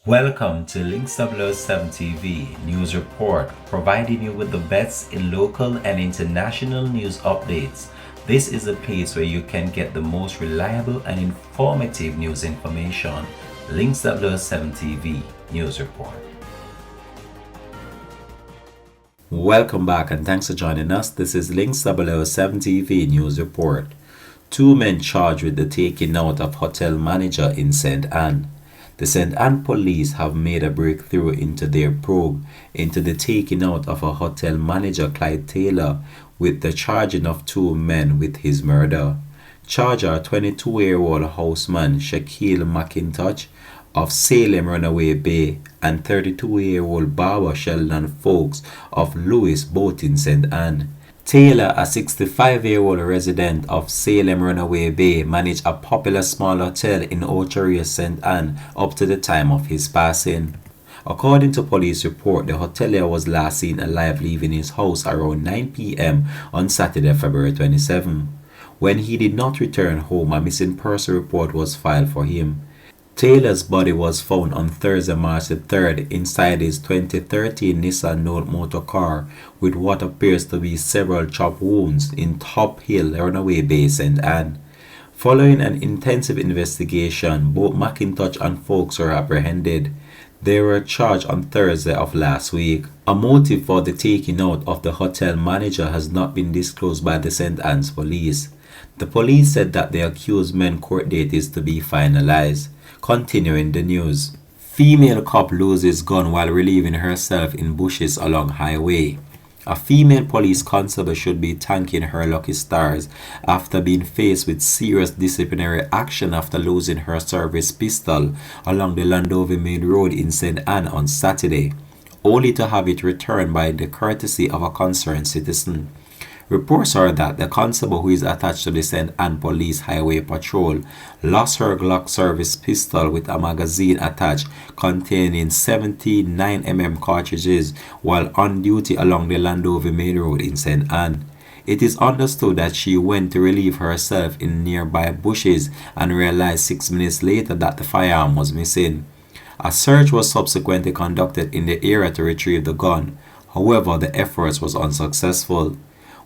Welcome to Links 007 TV News Report, providing you with the best in local and international news updates. This is a place where you can get the most reliable and informative news information. Links 007 TV News Report. Welcome back and thanks for joining us. This is Links 007 TV News Report. Two men charged with the taking out of hotel manager in St. Anne. The St. Anne police have made a breakthrough into their probe into the taking out of a hotel manager, Clyde Taylor, with the charging of two men with his murder. Charger 22-year-old houseman Shaquille McIntosh of Salem Runaway Bay and 32-year-old barber Sheldon Folks of Lewis, both in St. Anne. Taylor, a 65-year-old resident of Salem Runaway Bay, managed a popular small hotel in Ochoria, St. Anne up to the time of his passing. According to police report, the hotelier was last seen alive leaving his house around 9 p.m. on Saturday, February 27. When he did not return home, a missing person report was filed for him. Taylor's body was found on Thursday, March the 3rd, inside his 2013 Nissan Note motor car with what appears to be several chop wounds in Top Hill, Runaway Bay, St. Anne. Following an intensive investigation, both McIntosh and Folks were apprehended. They were charged on Thursday of last week. A motive for the taking out of the hotel manager has not been disclosed by the St. Anne's police. The police said that the accused men's court date is to be finalized. Continuing the news. Female cop loses gun while relieving herself in bushes along highway. A female police constable should be thanking her lucky stars after being faced with serious disciplinary action after losing her service pistol along the Landover Main Road in St. Anne on Saturday, only to have it returned by the courtesy of a concerned citizen. Reports are that the constable, who is attached to the St. Anne Police Highway Patrol, lost her Glock service pistol with a magazine attached containing 70 9mm cartridges while on duty along the Landover Main Road in St. Anne. It is understood that she went to relieve herself in nearby bushes and realized 6 minutes later that the firearm was missing. A search was subsequently conducted in the area to retrieve the gun. However, the efforts was unsuccessful.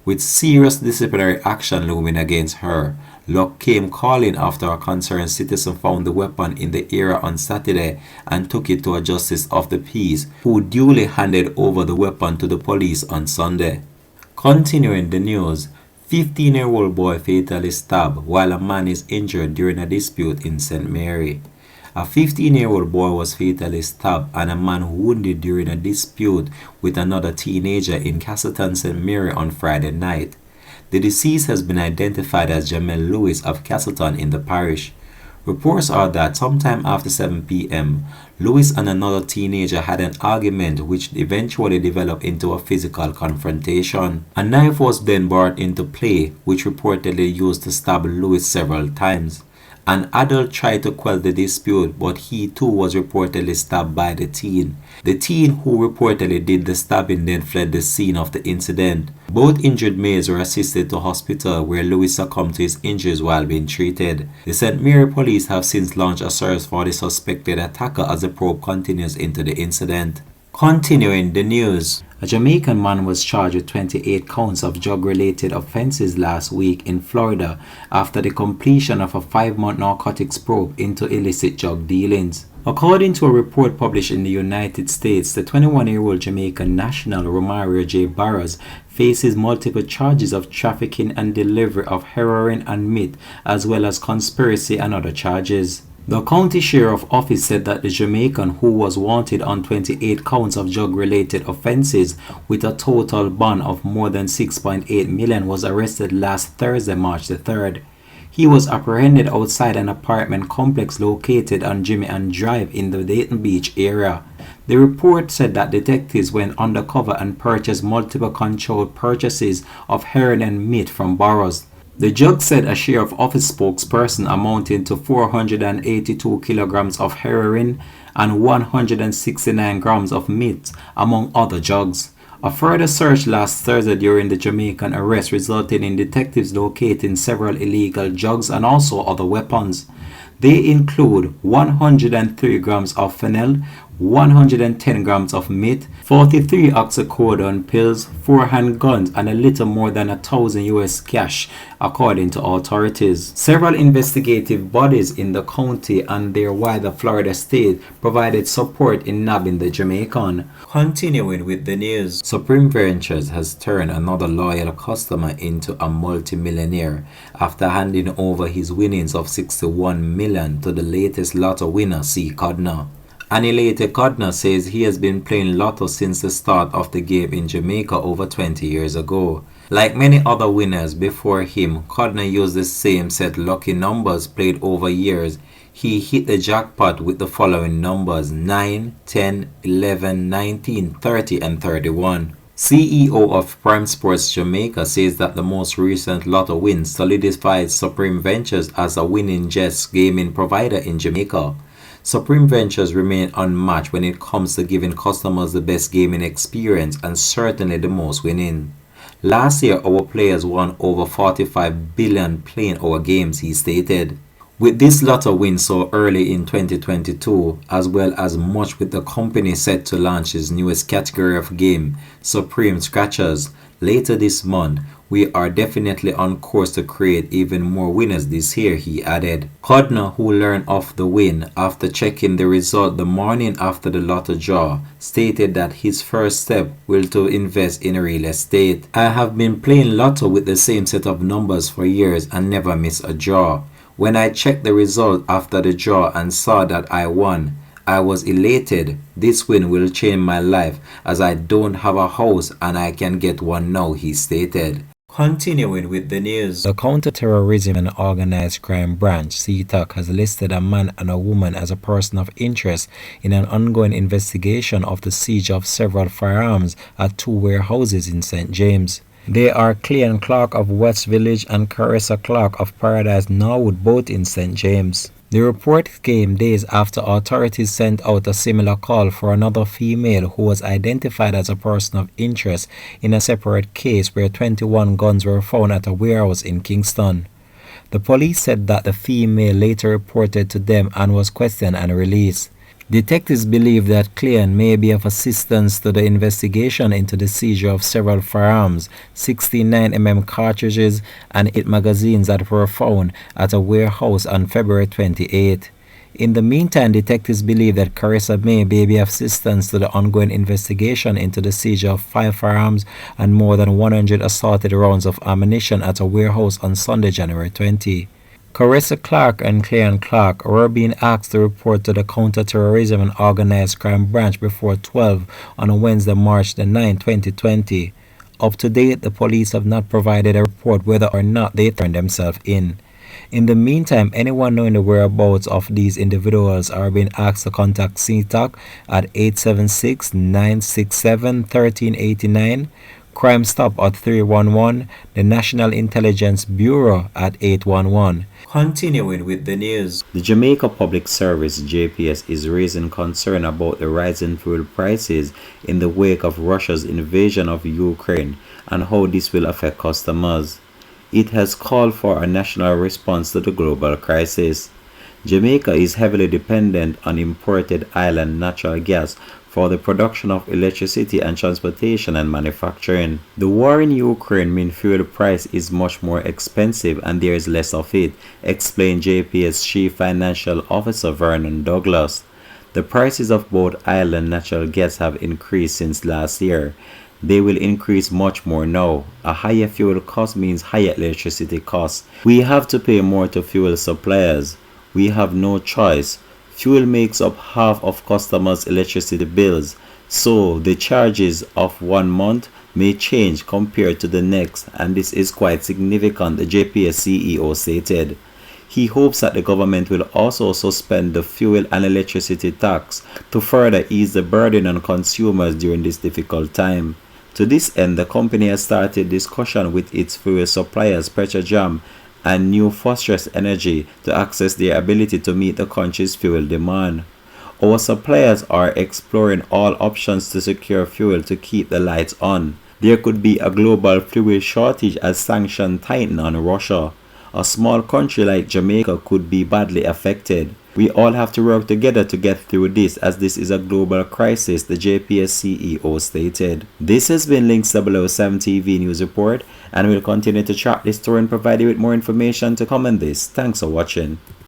With serious disciplinary action looming against her, luck came calling after a concerned citizen found the weapon in the area on Saturday and took it to a justice of the peace, who duly handed over the weapon to the police on Sunday. Continuing the news, 15-year-old boy fatally stabbed while a man is injured during a dispute in St. Mary. A 15-year-old boy was fatally stabbed and a man wounded during a dispute with another teenager in Castleton, St. Mary on Friday night. The deceased has been identified as Jamel Lewis of Castleton in the parish. Reports are that sometime after 7 p.m., Lewis and another teenager had an argument which eventually developed into a physical confrontation. A knife was then brought into play, which reportedly used to stab Lewis several times. An adult tried to quell the dispute, but he too was reportedly stabbed by the teen. The teen who reportedly did the stabbing then fled the scene of the incident. Both injured males were assisted to hospital where Lewis succumbed to his injuries while being treated. The St. Mary police have since launched a search for the suspected attacker as the probe continues into the incident. Continuing the news. A Jamaican man was charged with 28 counts of drug-related offenses last week in Florida after the completion of a 5-month narcotics probe into illicit drug dealings. According to a report published in the United States, the 21-year-old Jamaican national Romario J. Barros faces multiple charges of trafficking and delivery of heroin and meth, as well as conspiracy and other charges. The county sheriff's office said that the Jamaican, who was wanted on 28 counts of drug-related offenses with a total bond of more than $6.8 million, was arrested last Thursday, March the 3rd. He was apprehended outside an apartment complex located on Jimmy Ann Drive in the Dayton Beach area. The report said that detectives went undercover and purchased multiple controlled purchases of heroin and meth from Barros. The judge said a sheriff's office spokesperson amounting to 482 kilograms of heroin and 169 grams of meth, among other drugs. A further search last Thursday during the Jamaican arrest resulted in detectives locating several illegal drugs and also other weapons. They include 103 grams of fennel, 110 grams of meth, 43 oxycodone pills, 4 handguns, and a little more than 1,000 US cash, according to authorities. Several investigative bodies in the county and their wider Florida state provided support in nabbing the Jamaican. Continuing with the news, Supreme Ventures has turned another loyal customer into a multimillionaire after handing over his winnings of $61 million to the latest Lotto winner, C. Codner. Anilete Codner says he has been playing Lotto since the start of the game in Jamaica over 20 years ago. Like many other winners before him, Codner used the same set lucky numbers played over years. He hit the jackpot with the following numbers: 9, 10, 11, 19, 30 and 31. CEO of Prime Sports Jamaica says that the most recent Lotto win solidifies Supreme Ventures as a winning chess gaming provider in Jamaica. Supreme Ventures remain unmatched when it comes to giving customers the best gaming experience and certainly the most winning. Last year, our players won over 45 billion playing our games, he stated. With this Lotto win so early in 2022, as well as much with the company set to launch its newest category of game, Supreme Scratchers, later this month, we are definitely on course to create even more winners this year, he added. Codner, who learned of the win after checking the result the morning after the Lotto draw, stated that his first step will to invest in real estate. I have been playing Lotto with the same set of numbers for years and never miss a draw. When I checked the result after the draw and saw that I won, I was elated. This win will change my life as I don't have a house and I can get one now, he stated. Continuing with the news, the Counter-Terrorism and Organized Crime Branch, CTOC, has listed a man and a woman as a person of interest in an ongoing investigation of the siege of several firearms at 2 warehouses in St. James. They are Clean Clark of West Village and Carissa Clark of Paradise Norwood, both in St. James. The report came days after authorities sent out a similar call for another female who was identified as a person of interest in a separate case where 21 guns were found at a warehouse in Kingston. The police said that the female later reported to them and was questioned and released. Detectives believe that Clean may be of assistance to the investigation into the seizure of several firearms, 69mm cartridges, and 8 magazines that were found at a warehouse on February 28. In the meantime, detectives believe that Carissa may be of assistance to the ongoing investigation into the seizure of 5 firearms and more than 100 assorted rounds of ammunition at a warehouse on Sunday, January 20. Carissa Clark and Clean Clark were being asked to report to the Counter-Terrorism and Organized Crime Branch before 12 on Wednesday, March 9, 2020. Up to date, the police have not provided a report whether or not they turned themselves in. In the meantime, anyone knowing the whereabouts of these individuals are being asked to contact CTOC at 876-967-1389, Crime Stop at 311, the National Intelligence Bureau at 811. Continuing with the news, the Jamaica Public Service JPS is raising concern about the rising fuel prices in the wake of Russia's invasion of Ukraine and how this will affect customers. It has called for a national response to the global crisis. Jamaica is heavily dependent on imported island natural gas for the production of electricity and transportation and manufacturing. The war in Ukraine means fuel price is much more expensive and there is less of it, explained JPS Chief Financial Officer Vernon Douglas. The prices of both island natural gas have increased since last year. They will increase much more now. A higher fuel cost means higher electricity costs. We have to pay more to fuel suppliers. We have no choice. Fuel makes up half of customers' electricity bills, so the charges of 1 month may change compared to the next, and this is quite significant, the JPS CEO stated. He hopes that the government will also suspend the fuel and electricity tax to further ease the burden on consumers during this difficult time. To this end, the company has started discussion with its fuel suppliers, Petrojam and New Phosphorus Energy, to access their ability to meet the country's fuel demand. Our suppliers are exploring all options to secure fuel to keep the lights on. There could be a global fuel shortage as sanctions tighten on Russia. a small country like Jamaica could be badly affected. We all have to work together to get through this, as this is a global crisis, the JPS CEO stated. This has been Links 007 TV News Report, and we'll continue to track this story and provide you with more information to come on this. Thanks for watching.